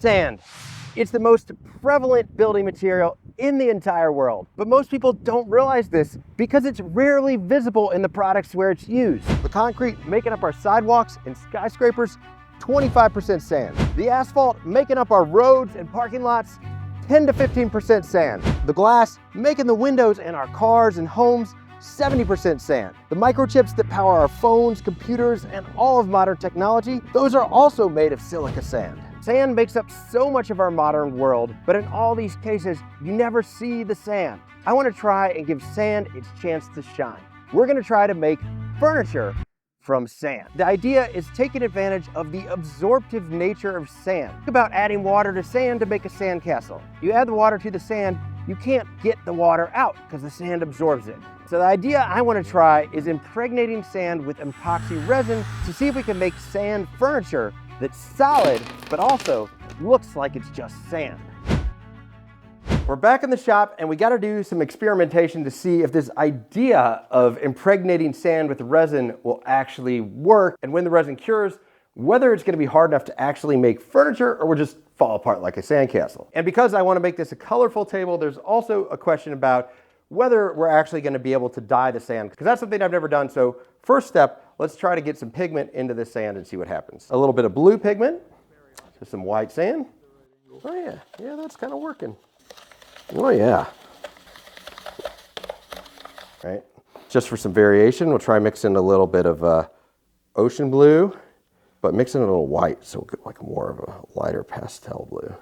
Sand. It's the most prevalent building material in the entire world. But most people don't realize this because it's rarely visible in the products where it's used. The concrete making up our sidewalks and skyscrapers, 25% sand. The asphalt making up our roads and parking lots, 10 to 15% sand. The glass making the windows in our cars and homes, 70% sand. The microchips that power our phones, computers, and all of modern technology, those are also made of silica sand. Sand makes up so much of our modern world, but in all these cases, you never see the sand. I want to try and give sand its chance to shine. We're going to try to make furniture from sand. The idea is taking advantage of the absorptive nature of sand. Think about adding water to sand to make a sand castle. You add the water to the sand, you can't get the water out because the sand absorbs it. So the idea I want to try is impregnating sand with epoxy resin to see if we can make sand furniture that's solid, but also looks like it's just sand. We're back in the shop and we got to do some experimentation to see if this idea of impregnating sand with resin will actually work, and when the resin cures, whether it's going to be hard enough to actually make furniture or will just fall apart like a sandcastle. And because I want to make this a colorful table, there's also a question about whether we're actually going to be able to dye the sand, because that's something I've never done. So first step, let's try to get some pigment into the sand and see what happens. A little bit of blue pigment, just some white sand. Oh yeah, that's kind of working. Oh yeah. Right, just for some variation, we'll try mixing a little bit of ocean blue, but mixing a little white, so we'll get like more of a lighter pastel blue.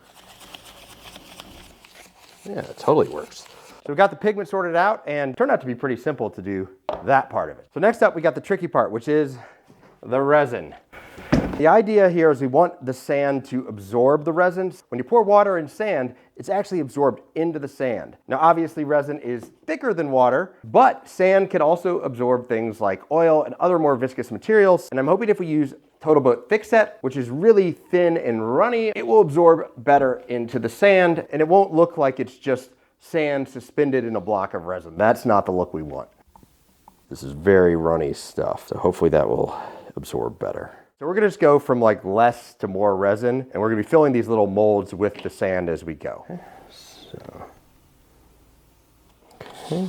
Yeah, it totally works. So we got the pigment sorted out and it turned out to be pretty simple to do that part of it. So next up, we got the tricky part, which is the resin. The idea here is we want the sand to absorb the resin. When you pour water in sand, it's actually absorbed into the sand. Now, obviously resin is thicker than water, but sand can also absorb things like oil and other more viscous materials. And I'm hoping if we use Total Boat Thick Set, which is really thin and runny, it will absorb better into the sand and it won't look like it's just sand suspended in a block of resin. That's not the look we want. This is very runny stuff, so hopefully that will absorb better. So we're gonna just go from like less to more resin, and we're gonna be filling these little molds with the sand as we go. Okay.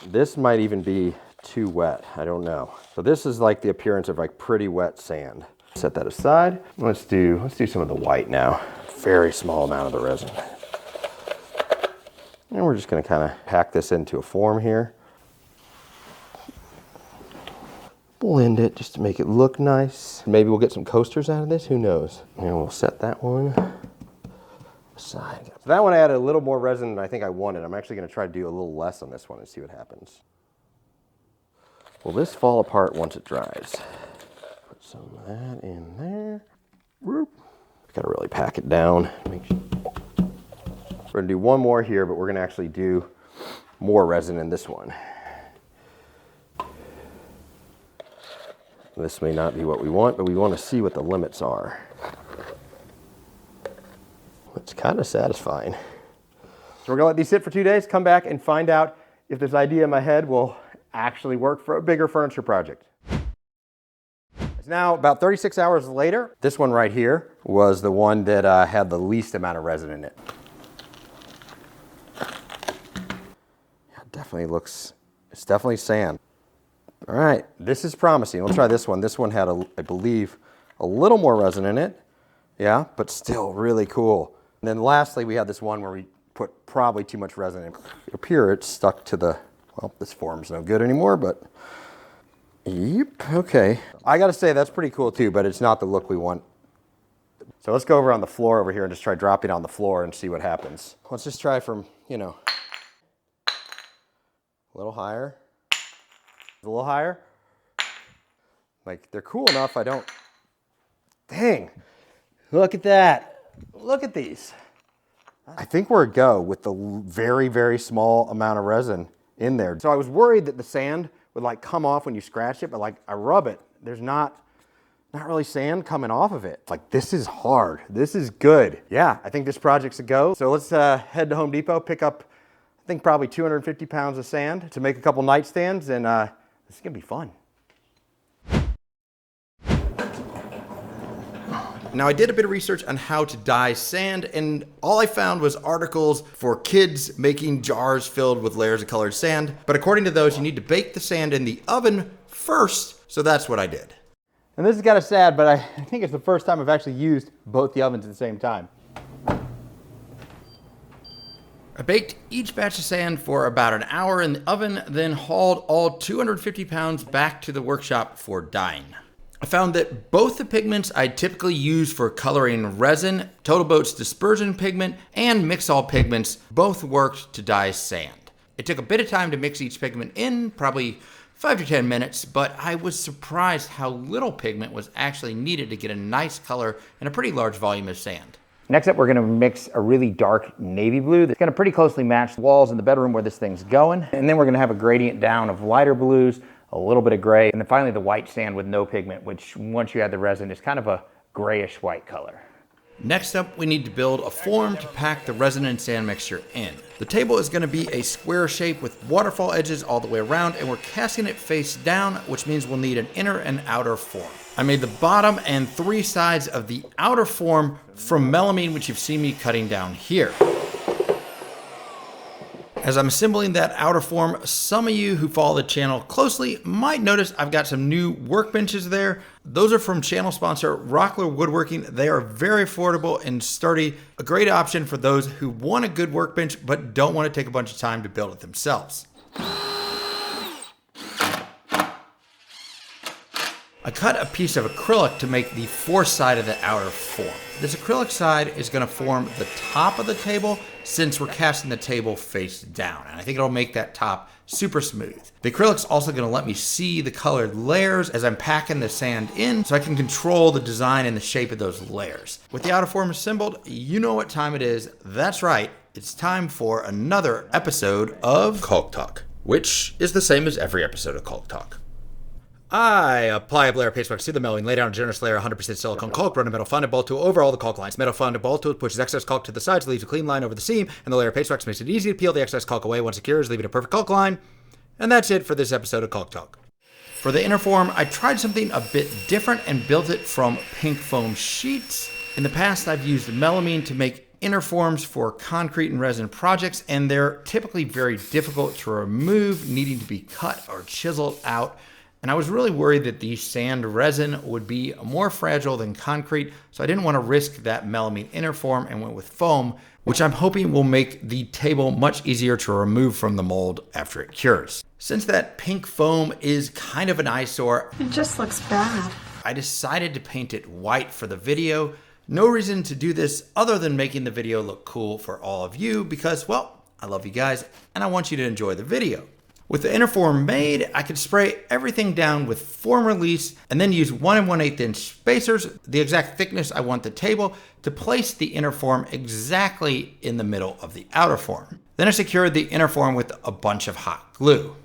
This might even be too wet, I don't know. So this is like the appearance of like pretty wet sand. Set that aside. Let's do some of the white now. Very small amount of the resin. And we're just gonna kind of pack this into a form here. Blend it just to make it look nice. Maybe we'll get some coasters out of this, who knows? And we'll set that one aside. So that one I added a little more resin than I think I wanted. I'm actually gonna try to do a little less on this one and see what happens. Will this fall apart once it dries? Put some of that in there. Whoop. Gotta really pack it down. We're gonna do one more here, but we're gonna actually do more resin in this one. This may not be what we want, but we want to see what the limits are. It's kind of satisfying. So we're gonna let these sit for 2 days, come back and find out if this idea in my head will actually work for a bigger furniture project. It's now about 36 hours later. This one right here was the one that had the least amount of resin in it. Yeah, it definitely looks, it's definitely sand. All right, this is promising. We'll try this one. This one had, I believe, a little more resin in it. Yeah, but still really cool. And then lastly, we had this one where we put probably too much resin in. Up here, it's stuck to the, well, this form's no good anymore, but yep, okay. I gotta say, that's pretty cool too, but it's not the look we want. So let's go over on the floor over here and just try dropping on the floor and see what happens. Let's just try from, you know, a little higher. A little higher. Like, they're cool enough, I don't, dang, look at that. Look at these. I think we're a go with the very, very small amount of resin in there. So I was worried that the sand would like come off when you scratch it, but like I rub it, there's not really sand coming off of it. Like, this is hard. This is good. Yeah, I think this project's a go. So let's head to Home Depot, pick up, I think probably 250 pounds of sand to make a couple nightstands, and this is gonna be fun. Now I did a bit of research on how to dye sand, and all I found was articles for kids making jars filled with layers of colored sand. But according to those, you need to bake the sand in the oven first, so that's what I did. And this is kind of sad, but I think it's the first time I've actually used both the ovens at the same time. I baked each batch of sand for about an hour in the oven, then hauled all 250 pounds back to the workshop for dyeing. I found that both the pigments I typically use for coloring resin, Total Boat's dispersion pigment, and Mix-All pigments both worked to dye sand. It took a bit of time to mix each pigment in, probably 5 to 10 minutes, but I was surprised how little pigment was actually needed to get a nice color and a pretty large volume of sand. Next up, we're gonna mix a really dark navy blue that's gonna pretty closely match the walls in the bedroom where this thing's going. And then we're gonna have a gradient down of lighter blues, a little bit of gray, and then finally the white sand with no pigment, which once you add the resin is kind of a grayish white color. Next up, we need to build a form to pack the resin and sand mixture in. The table is going to be a square shape with waterfall edges all the way around, and we're casting it face down, which means we'll need an inner and outer form. I made the bottom and 3 sides of the outer form from melamine, which you've seen me cutting down here. As I'm assembling that outer form, some of you who follow the channel closely might notice I've got some new workbenches there. Those are from channel sponsor Rockler Woodworking. They are very affordable and sturdy, a great option for those who want a good workbench but don't want to take a bunch of time to build it themselves. I cut a piece of acrylic to make the 4th side of the outer form. This acrylic side is going to form the top of the table since we're casting the table face down, and I think it'll make that top super smooth. The acrylic's also going to let me see the colored layers as I'm packing the sand in, so I can control the design and the shape of those layers. With the outer form assembled, you know what time it is. That's right, it's time for another episode of Caulk Talk, which is the same as every episode of Caulk Talk. I apply a layer of paste wax to the milling, lay down a generous layer of 100% silicone caulk, run a metal fondant ball tool over all the caulk lines. Metal fondant ball tool pushes excess caulk to the sides, leaves a clean line over the seam, and the layer of paste wax makes it easy to peel the excess caulk away once it cures, leaving a perfect caulk line. And that's it for this episode of Caulk Talk. For the inner form, I tried something a bit different and built it from pink foam sheets. In the past, I've used melamine to make inner forms for concrete and resin projects, and they're typically very difficult to remove, needing to be cut or chiseled out. And I was really worried that the sand resin would be more fragile than concrete, so I didn't want to risk that melamine inner form and went with foam, which I'm hoping will make the table much easier to remove from the mold after it cures. Since that pink foam is kind of an eyesore, it just looks bad. I decided to paint it white for the video. No reason to do this other than making the video look cool for all of you because, well, I love you guys and I want you to enjoy the video. With the inner form made, I could spray everything down with form release and then use 1 1/8 inch spacers, the exact thickness I want the table, to place the inner form exactly in the middle of the outer form. Then I secured the inner form with a bunch of hot glue.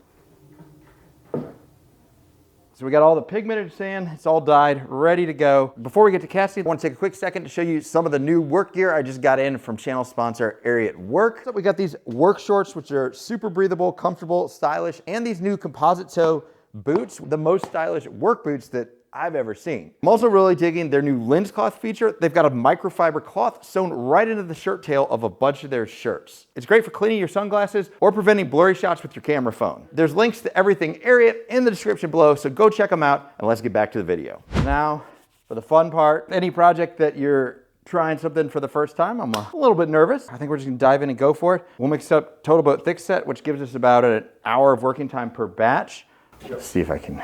So we got all the pigmented sand, it's all dyed, ready to go. Before we get to casting, I want to take a quick second to show you some of the new work gear I just got in from channel sponsor Ariat Work. So we got these work shorts, which are super breathable, comfortable, stylish, and these new composite toe boots, the most stylish work boots that I've ever seen. I'm also really digging their new lens cloth feature. They've got a microfiber cloth sewn right into the shirt tail of a bunch of their shirts. It's great for cleaning your sunglasses or preventing blurry shots with your camera phone. There's links to everything Ariat in the description below, so go check them out and let's get back to the video. Now, for the fun part, any project that you're trying something for the first time, I'm a little bit nervous. I think we're just gonna dive in and go for it. We'll mix up Total Boat Thick Set, which gives us about an hour of working time per batch. Let's see if I can.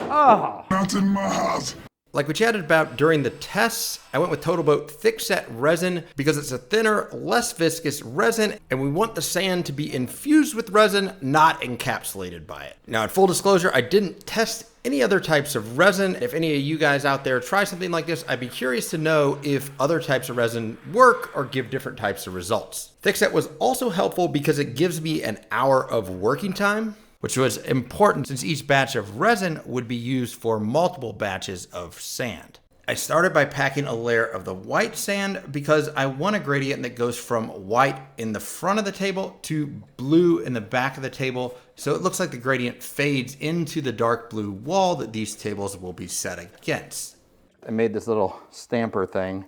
Oh. Not in my house. Like we chatted about during the tests, I went with Total Boat Thick Set resin because it's a thinner, less viscous resin, and we want the sand to be infused with resin, not encapsulated by it. Now, in full disclosure, I didn't test any other types of resin. If any of you guys out there try something like this, I'd be curious to know if other types of resin work or give different types of results. Thick Set was also helpful because it gives me an hour of working time, which was important since each batch of resin would be used for multiple batches of sand. I started by packing a layer of the white sand because I want a gradient that goes from white in the front of the table to blue in the back of the table, so it looks like the gradient fades into the dark blue wall that these tables will be set against. I made this little stamper thing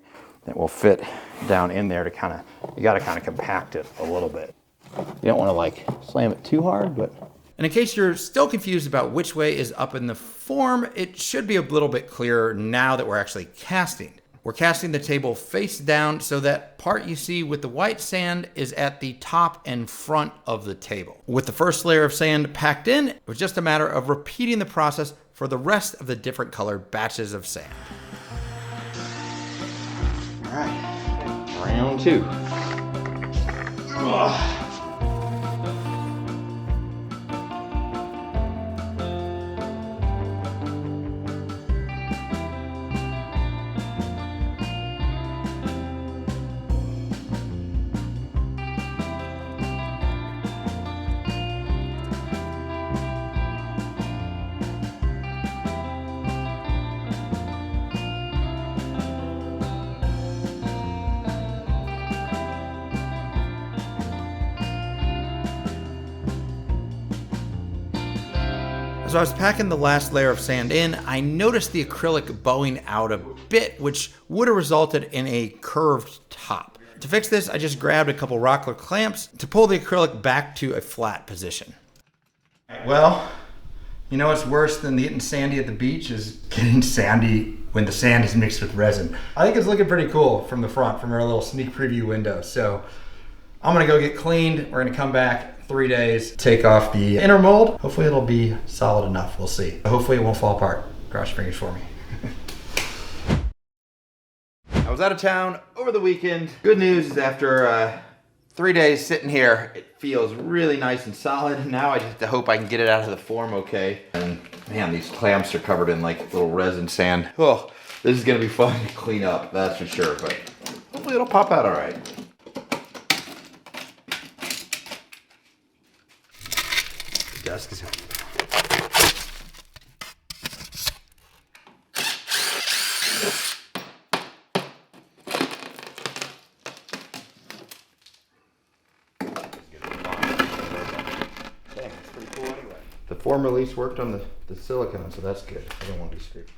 that will fit down in there to you gotta kind of compact it a little bit. You don't wanna like slam it too hard, but. And in case you're still confused about which way is up in the form, it should be a little bit clearer now that we're actually casting. We're casting the table face down, so that part you see with the white sand is at the top and front of the table. With the first layer of sand packed in, it was just a matter of repeating the process for the rest of the different colored batches of sand. All right, round 2. Ugh. As I was packing the last layer of sand in, I noticed the acrylic bowing out a bit, which would have resulted in a curved top. To fix this, I just grabbed a couple Rockler clamps to pull the acrylic back to a flat position. Well, you know what's worse than getting sandy at the beach is getting sandy when the sand is mixed with resin. I think it's looking pretty cool from the front, from our little sneak preview window. So I'm gonna go get cleaned. We're gonna come back 3 days, take off the inner mold. Hopefully it'll be solid enough, we'll see. Hopefully it won't fall apart. Cross your fingers for me. I was out of town over the weekend. Good news is after 3 days sitting here, it feels really nice and solid. Now I just hope I can get it out of the form okay. And man, these clamps are covered in like little resin sand. Oh, this is gonna be fun to clean up, that's for sure. But hopefully it'll pop out all right. Desk is heavy. It's pretty cool anyway. The form release worked on the silicone, so that's good. I don't want to be screwed.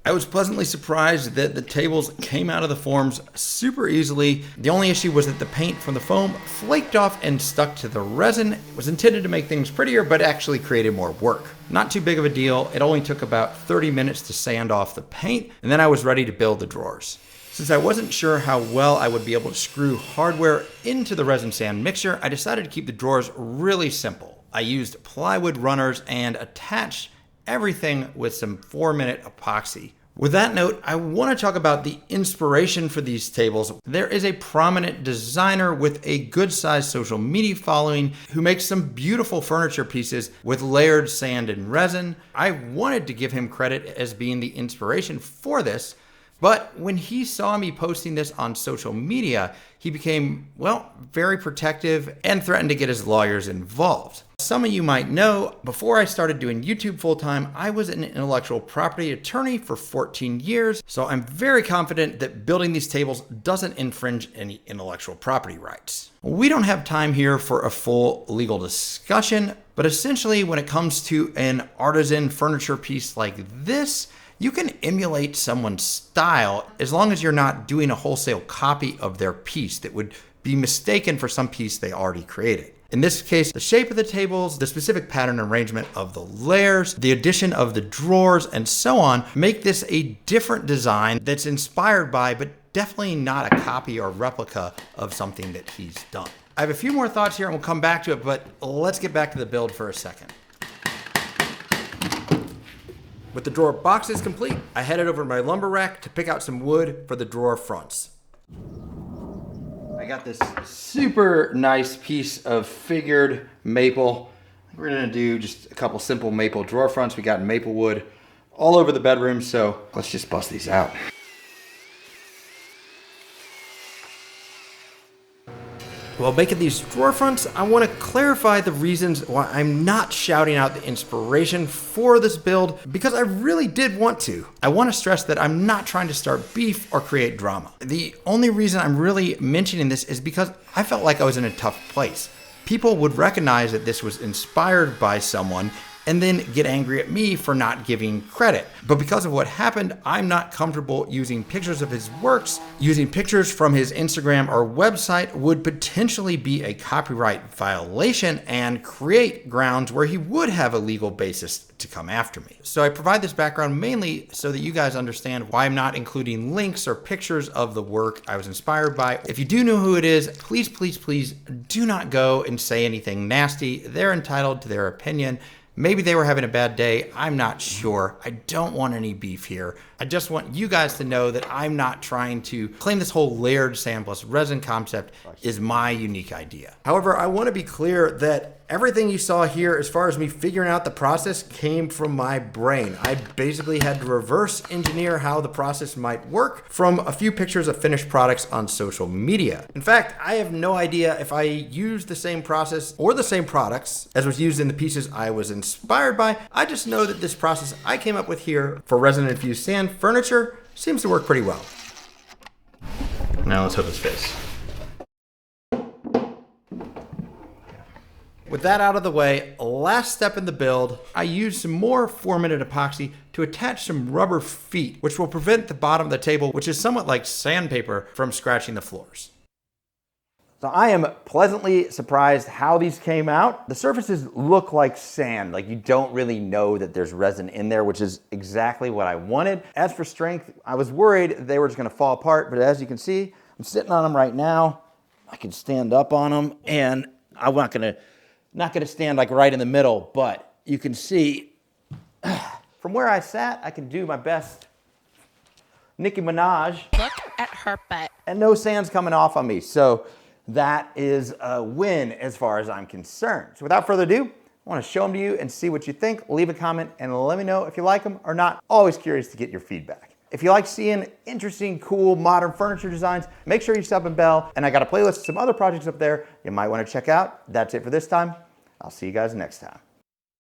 I was pleasantly surprised that the tables came out of the forms super easily. The only issue was that the paint from the foam flaked off and stuck to the resin. It was intended to make things prettier, but actually created more work. Not too big of a deal. It only took about 30 minutes to sand off the paint, and then I was ready to build the drawers. Since I wasn't sure how well I would be able to screw hardware into the resin sand mixture, I decided to keep the drawers really simple. I used plywood runners and attached everything with some 4-minute epoxy. With that note, I want to talk about the inspiration for these tables. There is a prominent designer with a good sized social media following who makes some beautiful furniture pieces with layered sand and resin. I wanted to give him credit as being the inspiration for this, but when he saw me posting this on social media, he became, well, very protective and threatened to get his lawyers involved. Some of you might know, before I started doing YouTube full-time, I was an intellectual property attorney for 14 years, so I'm very confident that building these tables doesn't infringe any intellectual property rights. We don't have time here for a full legal discussion, but essentially when it comes to an artisan furniture piece like this, you can emulate someone's style as long as you're not doing a wholesale copy of their piece that would be mistaken for some piece they already created. In this case, the shape of the tables, the specific pattern arrangement of the layers, the addition of the drawers, and so on make this a different design that's inspired by, but definitely not a copy or replica of something that he's done. I have a few more thoughts here and we'll come back to it, but let's get back to the build for a second. With the drawer boxes complete, I headed over to my lumber rack to pick out some wood for the drawer fronts. I got this super nice piece of figured maple. We're gonna do just a couple simple maple drawer fronts. We got maple wood all over the bedroom, so let's just bust these out. While making these drawer fronts, I want to clarify the reasons why I'm not shouting out the inspiration for this build, because I really did want to. I want to stress that I'm not trying to start beef or create drama. The only reason I'm really mentioning this is because I felt like I was in a tough place. People would recognize that this was inspired by someone, and then get angry at me for not giving credit. But because of what happened, I'm not comfortable using pictures of his works. Using pictures from his Instagram or website would potentially be a copyright violation and create grounds where he would have a legal basis to come after me. So I provide this background mainly so that you guys understand why I'm not including links or pictures of the work I was inspired by. If you do know who it is, please, please, please do not go and say anything nasty. They're entitled to their opinion. Maybe they were having a bad day. I'm not sure. I don't want any beef here. I just want you guys to know that I'm not trying to claim this whole layered sand plus resin concept is my unique idea. However, I want to be clear that everything you saw here, as far as me figuring out the process, came from my brain. I basically had to reverse engineer how the process might work from a few pictures of finished products on social media. In fact, I have no idea if I used the same process or the same products as was used in the pieces I was inspired by. I just know that this process I came up with here for resin-infused sand furniture seems to work pretty well. Now let's hope it's fits. With that out of the way, last step in the build, I used some more 4-minute epoxy to attach some rubber feet, which will prevent the bottom of the table, which is somewhat like sandpaper, from scratching the floors. So I am pleasantly surprised how these came out. The surfaces look like sand, like you don't really know that there's resin in there, which is exactly what I wanted. As for strength, I was worried they were just gonna fall apart, but as you can see, I'm sitting on them right now. I can stand up on them, and I'm not gonna stand like right in the middle, but you can see from where I sat, I can do my best Nicki Minaj. Look at her butt. And no sand's coming off on me. So that is a win as far as I'm concerned. So without further ado, I want to show them to you and see what you think. Leave a comment and let me know if you like them or not. Always curious to get your feedback. If you like seeing interesting, cool, modern furniture designs, make sure you sub and bell. And I got a playlist of some other projects up there you might want to check out. That's it for this time. I'll see you guys next time.